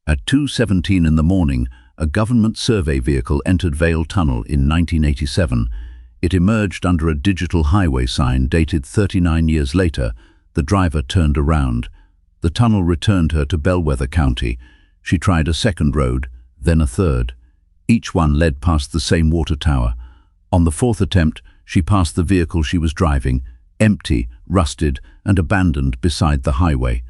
At 2:17 in the morning, a government survey vehicle entered Vale Tunnel in 1987. It emerged under a digital highway sign dated 39 years later. The driver turned around. The tunnel returned her to Bellwether County. She tried a second road, then a third. Each one led past the same water tower. On the fourth attempt, she passed the vehicle she was driving, empty, rusted, and abandoned beside the highway.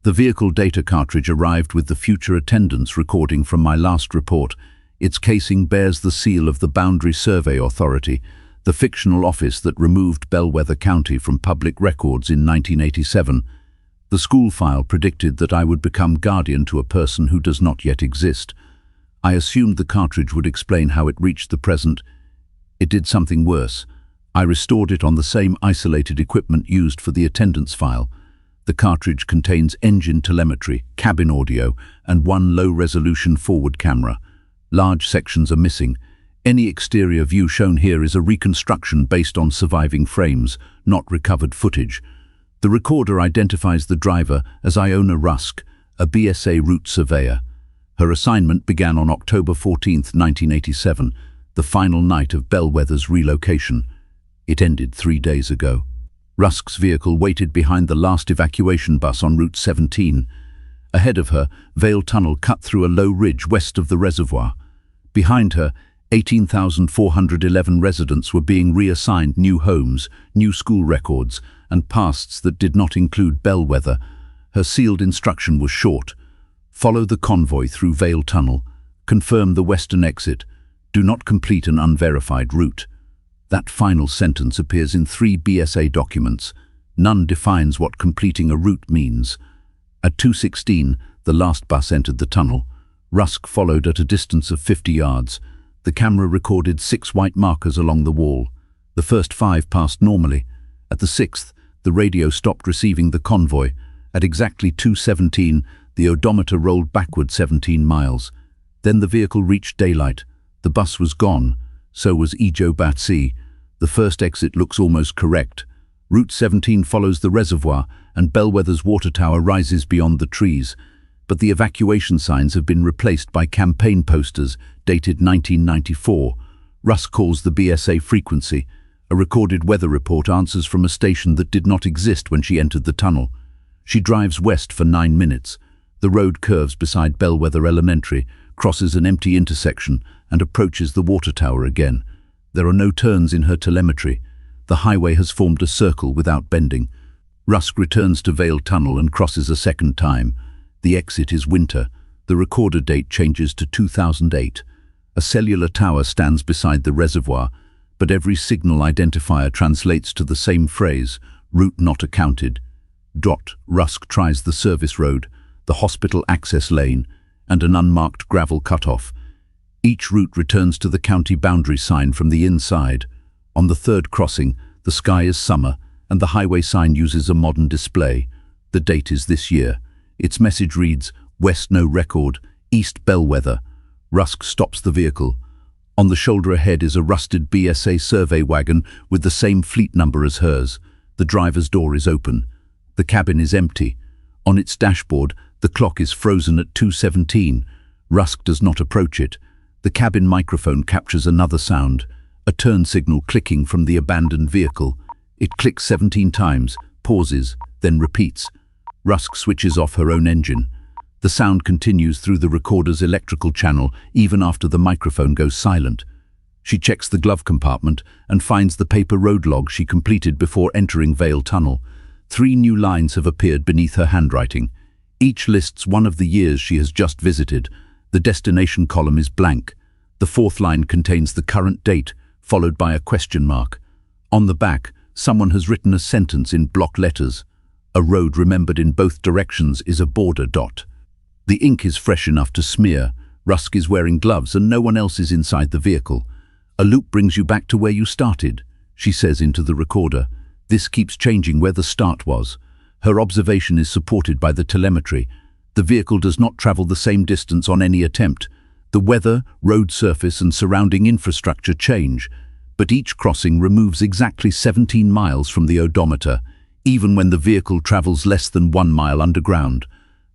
The vehicle data cartridge arrived with the future attendance recording from my last report. Its casing bears the seal of the Boundary Survey Authority, the fictional office that removed Bellwether County from public records in 1987. The school file predicted that I would become guardian to a person who does not yet exist. I assumed the cartridge would explain how it reached the present. It did something worse. I restored it on the same isolated equipment used for the attendance file. The cartridge contains engine telemetry, cabin audio, and one low-resolution forward camera. Large sections are missing. Any exterior view shown here is a reconstruction based on surviving frames, not recovered footage. The recorder identifies the driver as Iona Rusk, a BSA route surveyor. Her assignment began on October 14, 1987, the final night of Bellwether's relocation. It ended 3 days ago. Rusk's vehicle waited behind the last evacuation bus on Route 17. Ahead of her, Vale Tunnel cut through a low ridge west of the reservoir. Behind her, 18,411 residents were being reassigned new homes, new school records, and pasts that did not include Bellwether. Her sealed instruction was short. Follow the convoy through Vale Tunnel. Confirm the western exit. Do not complete an unverified route. That final sentence appears in 3 BSA documents. None defines what completing a route means. At 2:16, the last bus entered the tunnel. Rusk followed at a distance of 50 yards. The camera recorded 6 white markers along the wall. The first 5 passed normally. At the 6th, the radio stopped receiving the convoy. At exactly 2:17, the odometer rolled backward 17 miles. Then the vehicle reached daylight. The bus was gone. So was Ejo Batsi. The first exit looks almost correct. Route 17 follows the reservoir, and Bellwether's water tower rises beyond the trees. But the evacuation signs have been replaced by campaign posters dated 1994. Rusk calls the BSA frequency. A recorded weather report answers from a station that did not exist when she entered the tunnel. She drives west for 9 minutes. The road curves beside Bellwether Elementary, crosses an empty intersection, and approaches the water tower again. There are no turns in her telemetry. The highway has formed a circle without bending. Rusk returns to Vale Tunnel and crosses a second time. The exit is winter. The recorder date changes to 2008. A cellular tower stands beside the reservoir, but every signal identifier translates to the same phrase, route not accounted. Rusk tries the service road, the hospital access lane, and an unmarked gravel cutoff. Each route returns to the county boundary sign from the inside. On the third crossing, the sky is summer, and the highway sign uses a modern display. The date is this year. Its message reads, West no record, East Bellwether. Rusk stops the vehicle. On the shoulder ahead is a rusted BSA survey wagon with the same fleet number as hers. The driver's door is open. The cabin is empty. On its dashboard, the clock is frozen at 2:17. Rusk does not approach it. The cabin microphone captures another sound, a turn signal clicking from the abandoned vehicle. It clicks 17 times, pauses, then repeats. Rusk switches off her own engine. The sound continues through the recorder's electrical channel even after the microphone goes silent. She checks the glove compartment and finds the paper road log she completed before entering Vale Tunnel. 3 new lines have appeared beneath her handwriting. Each lists one of the years she has just visited. The destination column is blank. The 4th line contains the current date, followed by a question mark. On the back, someone has written a sentence in block letters. A road remembered in both directions is a border dot. The ink is fresh enough to smear. Rusk is wearing gloves and no one else is inside the vehicle. A loop brings you back to where you started, she says into the recorder. This keeps changing where the start was. Her observation is supported by the telemetry. The vehicle does not travel the same distance on any attempt. The weather, road surface, and surrounding infrastructure change, but each crossing removes exactly 17 miles from the odometer, even when the vehicle travels less than 1 mile underground.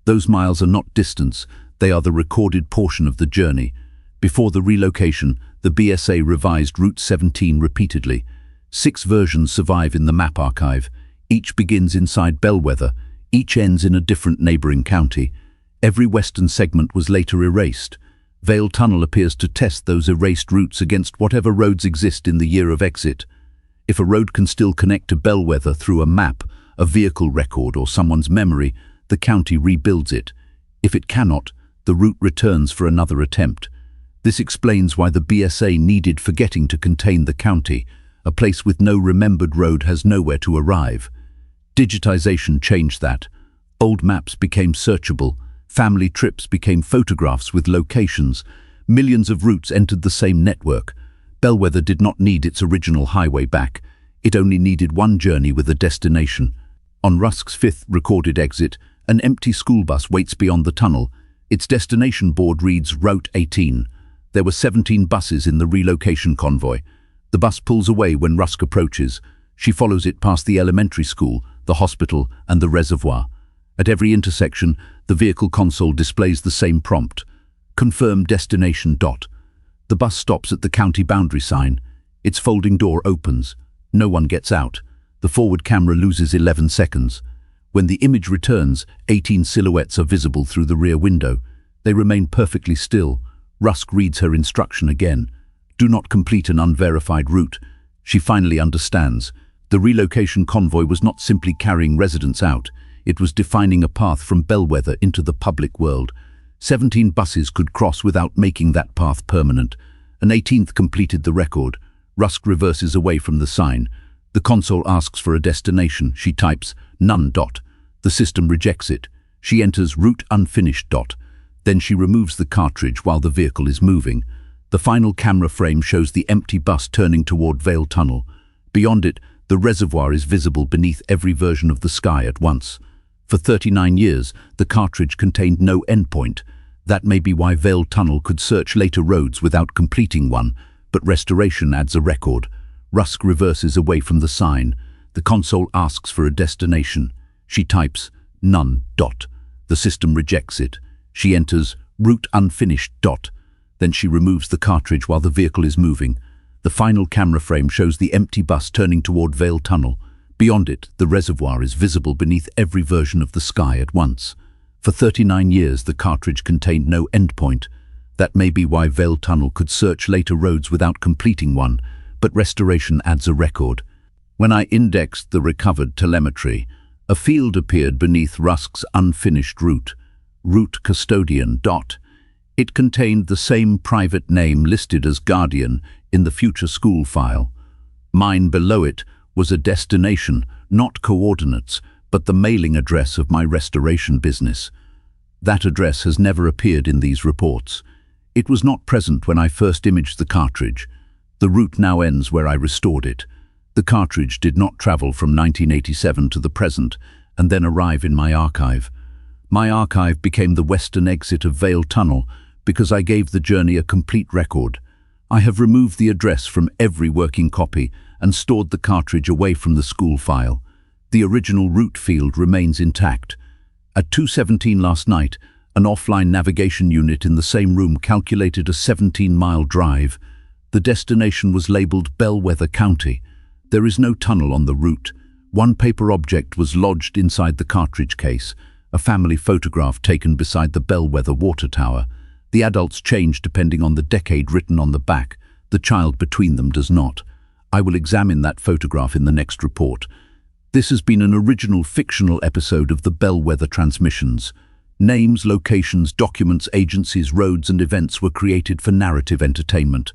Those miles are not distance, They are the recorded portion of the journey. Before the relocation, the BSA revised Route 17 repeatedly. 6 versions survive in the map archive. Each begins inside Bellwether. Each ends in a different neighboring county. Every western segment was later erased. Vale Tunnel appears to test those erased routes against whatever roads exist in the year of exit. If a road can still connect to Bellwether through a map, a vehicle record, or someone's memory, the county rebuilds it. If it cannot, the route returns for another attempt. This explains why the BSA needed forgetting to contain the county. A place with no remembered road has nowhere to arrive. Digitization changed that. Old maps became searchable. Family trips became photographs with locations. Millions of routes entered the same network. Bellwether did not need its original highway back. It only needed one journey with a destination. On Rusk's 5th recorded exit, an empty school bus waits beyond the tunnel. Its destination board reads Route 18. There were 17 buses in the relocation convoy. The bus pulls away when Rusk approaches. She follows it past the elementary school, the hospital, and the reservoir. At every intersection, the vehicle console displays the same prompt. Confirm destination. The bus stops at the county boundary sign. Its folding door opens. No one gets out. The forward camera loses 11 seconds. When the image returns, 18 silhouettes are visible through the rear window. They remain perfectly still. Rusk reads her instruction again. Do not complete an unverified route. She finally understands. The relocation convoy was not simply carrying residents out. It was defining a path from Bellwether into the public world. 17 buses could cross without making that path permanent. An 18th completed the record. Rusk reverses away from the sign. The console asks for a destination. She types none. The system rejects it. She enters route unfinished. Then she removes the cartridge while the vehicle is moving. The final camera frame shows the empty bus turning toward Vale Tunnel. Beyond it, the reservoir is visible beneath every version of the sky at once. For 39 years, the cartridge contained no endpoint. That may be why Vale Tunnel could search later roads without completing one, but restoration adds a record. Rusk reverses away from the sign. The console asks for a destination. She types none. The system rejects it. She enters route unfinished. Then she removes the cartridge while the vehicle is moving. The final camera frame shows the empty bus turning toward Vale Tunnel. Beyond it, the reservoir is visible beneath every version of the sky at once. For 39 years, the cartridge contained no endpoint. That may be why Vale Tunnel could search later roads without completing one, but restoration adds a record. When I indexed the recovered telemetry, a field appeared beneath Rusk's unfinished route. Route custodian. It contained the same private name listed as guardian in the future school file. Mine below it was a destination, not coordinates, but the mailing address of my restoration business. That address has never appeared in these reports. It was not present when I first imaged the cartridge. The route now ends where I restored it. The cartridge did not travel from 1987 to the present and then arrive in my archive. My archive became the western exit of Vale Tunnel because I gave the journey a complete record. I have removed the address from every working copy and stored the cartridge away from the school file. The original route field remains intact. At 2:17 last night, an offline navigation unit in the same room calculated a 17-mile drive. The destination was labeled Bellwether County. There is no tunnel on the route. One paper object was lodged inside the cartridge case, a family photograph taken beside the Bellwether water tower. The adults change depending on the decade written on the back. The child between them does not. I will examine that photograph in the next report. This has been an original fictional episode of the Bellwether Transmissions. Names, locations, documents, agencies, roads and events were created for narrative entertainment.